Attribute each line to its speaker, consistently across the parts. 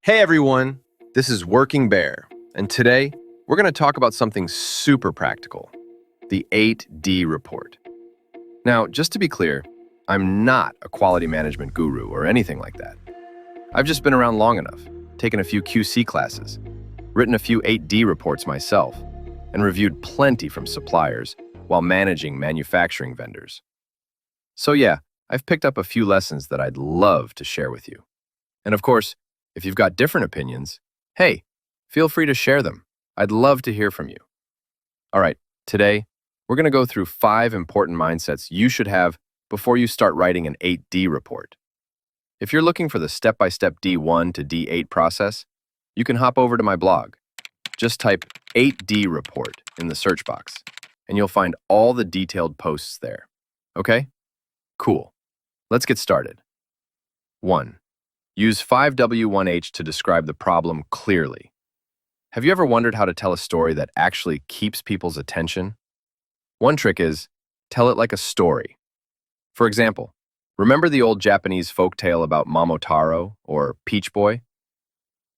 Speaker 1: Hey everyone, this is Working Bear, and today we're going to talk about something super practical, the 8D report. Now, just to be clear, I'm not a quality management guru or anything like that. I've just been around long enough, taken a few QC classes, written a few 8D reports myself, and reviewed plenty from suppliers while managing manufacturing vendors. So yeah, I've picked up a few lessons that I'd love to share with you. And of course, if you've got different opinions, hey, feel free to share them. I'd love to hear from you. All right, today, we're going to go through 5 important mindsets you should have before you start writing an 8D report. If you're looking for the step-by-step D1 to D8 process, you can hop over to my blog. Just type 8D report in the search box, and you'll find all the detailed posts there. Okay? Cool. Let's get started. 1. Use 5W1H to describe the problem clearly. Have you ever wondered how to tell a story that actually keeps people's attention? One trick is, tell it like a story. For example, remember the old Japanese folktale about Momotaro, or Peach Boy?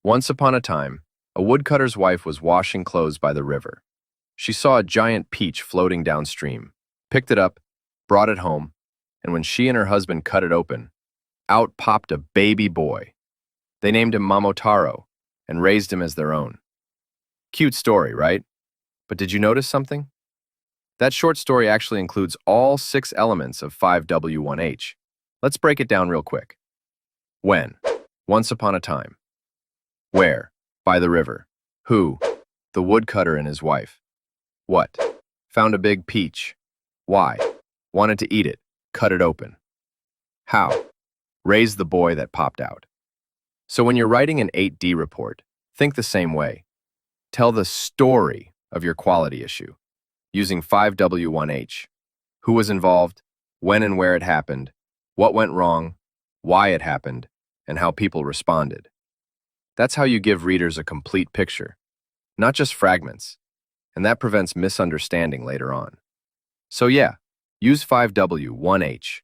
Speaker 1: Once upon a time, a woodcutter's wife was washing clothes by the river. She saw a giant peach floating downstream, picked it up, brought it home, and when she and her husband cut it open, out popped a baby boy. They named him Momotaro and raised him as their own. Cute story, right? But did you notice something? That short story actually includes all 6 elements of 5W1H. Let's break it down real quick. When? Once upon a time. Where? By the river. Who? The woodcutter and his wife. What? Found a big peach. Why? Wanted to eat it. Cut it open. How? Raise the boy that popped out. So when you're writing an 8D report, think the same way. Tell the story of your quality issue, using 5W1H. Who was involved, when and where it happened, what went wrong, why it happened, and how people responded. That's how you give readers a complete picture, not just fragments, and that prevents misunderstanding later on. So yeah, use 5W1H.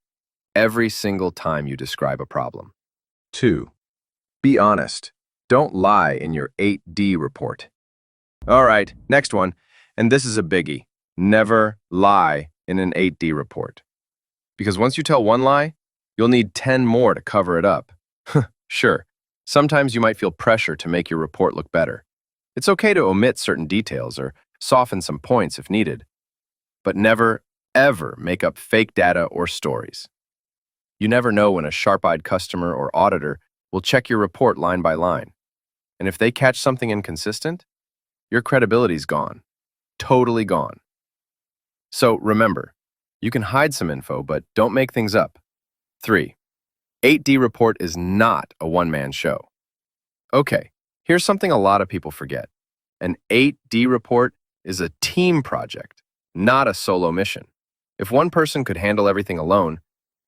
Speaker 1: Every single time you describe a problem. 2. Be honest. Don't lie in your 8D report. All right, next one, and this is a biggie. Never lie in an 8D report. Because once you tell one lie, you'll need 10 more to cover it up. Sure, sometimes you might feel pressure to make your report look better. It's okay to omit certain details or soften some points if needed. But never, ever make up fake data or stories. You never know when a sharp-eyed customer or auditor will check your report line by line. And if they catch something inconsistent, your credibility's gone. Totally gone. So remember, you can hide some info, but don't make things up. 3. 8D report is not a one-man show. Okay, here's something a lot of people forget. An 8D report is a team project, not a solo mission. If one person could handle everything alone,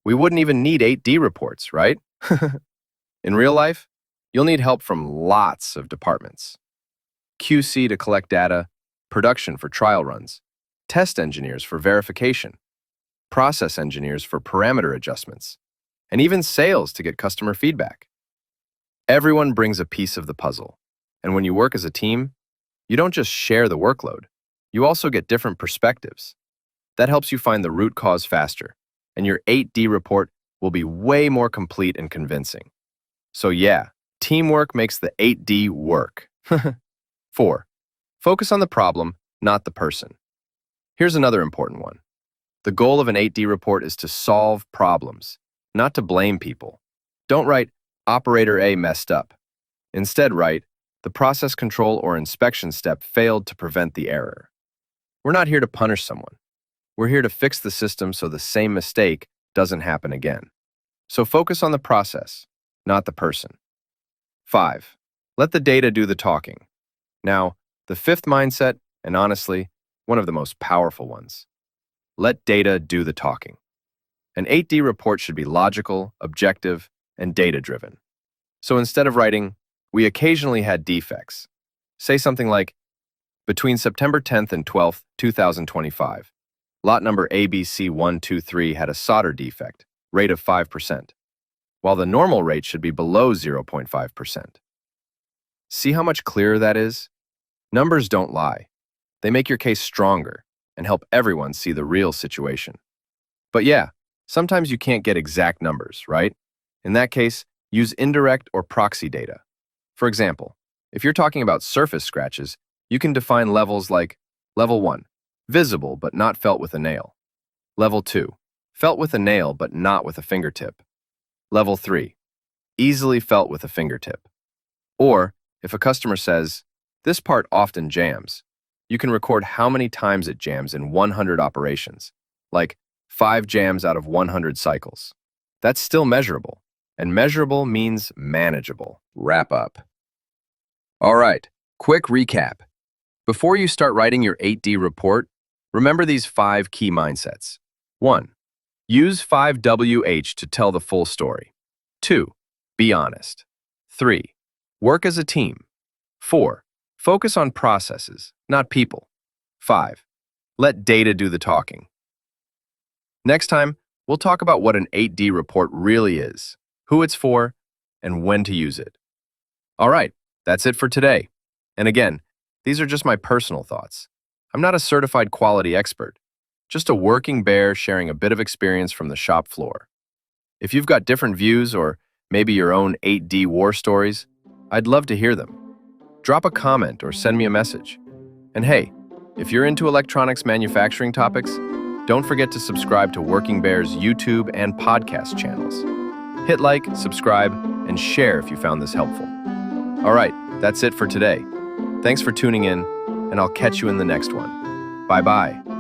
Speaker 1: we wouldn't even need 8D reports, right? In real life, you'll need help from lots of departments. QC to collect data, production for trial runs, test engineers for verification, process engineers for parameter adjustments, and even sales to get customer feedback. Everyone brings a piece of the puzzle, and when you work as a team, you don't just share the workload, you also get different perspectives. That helps you find the root cause faster, and your 8D report will be way more complete and convincing. So yeah, teamwork makes the 8D work. 4. Focus on the problem, not the person. Here's another important one. The goal of an 8D report is to solve problems, not to blame people. Don't write, operator A messed up. Instead write, the process control or inspection step failed to prevent the error. We're not here to punish someone. We're here to fix the system so the same mistake doesn't happen again. So focus on the process, not the person. 5. Let the data do the talking. Now, the 5th mindset, and honestly, one of the most powerful ones. Let data do the talking. An 8D report should be logical, objective, and data-driven. So instead of writing, we occasionally had defects, say something like, between September 10th and 12th, 2025, lot number ABC123 had a solder defect, rate of 5%, while the normal rate should be below 0.5%. See how much clearer that is? Numbers don't lie. They make your case stronger and help everyone see the real situation. But yeah, sometimes you can't get exact numbers, right? In that case, use indirect or proxy data. For example, if you're talking about surface scratches, you can define levels like Level 1, visible but not felt with a nail. Level 2, felt with a nail but not with a fingertip. Level 3, easily felt with a fingertip. Or, if a customer says, "This part often jams," you can record how many times it jams in 100 operations, like 5 jams out of 100 cycles. That's still measurable, and measurable means manageable. Wrap up. All right, quick recap. Before you start writing your 8D report, remember these 5 key mindsets. 1. Use 5WH to tell the full story. 2. Be honest. 3. Work as a team. 4. Focus on processes, not people. 5. Let data do the talking. Next time, we'll talk about what an 8D report really is, who it's for, and when to use it. All right, that's it for today. And again, these are just my personal thoughts. I'm not a certified quality expert, just a working bear sharing a bit of experience from the shop floor. If you've got different views or maybe your own 8D war stories, I'd love to hear them. Drop a comment or send me a message. And hey, if you're into electronics manufacturing topics, don't forget to subscribe to Working Bear's YouTube and podcast channels. Hit like, subscribe, and share if you found this helpful. All right, that's it for today. Thanks for tuning in, and I'll catch you in the next one. Bye-bye.